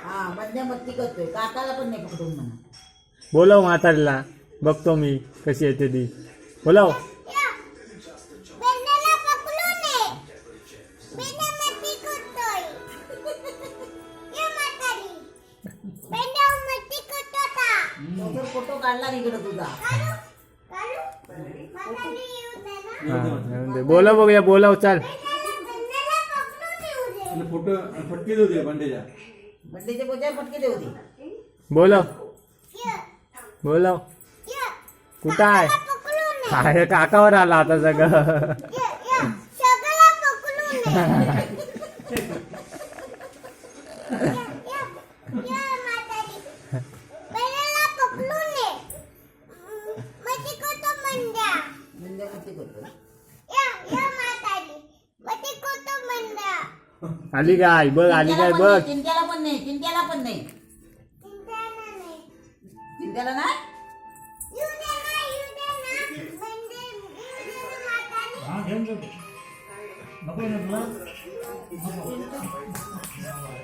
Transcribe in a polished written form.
हा बंद्या मस्ती करतोय, काकाला पण नाही पकडून म्हणा. बोलव म्हातारीला, बघतो मी कशी येते ती. बोलव. फोटो काढला निकडे तुझा. बोलव बघूया, बोलव चाल. फोटो फटके देऊ दे बंडेच्या. बंडेच्या पोचावर फटके देऊ दे. बोलव बोलव. कुठं आहे? अरे काकावर आला आता सगळं. बंद्या मस्ती करतोय. आली काय बघ, आली काय बघ. चिंट्याला पण नाही, चिंट्याला पण नाही. चिंट्याला नाही. घेऊन जाऊ नको ना तुला.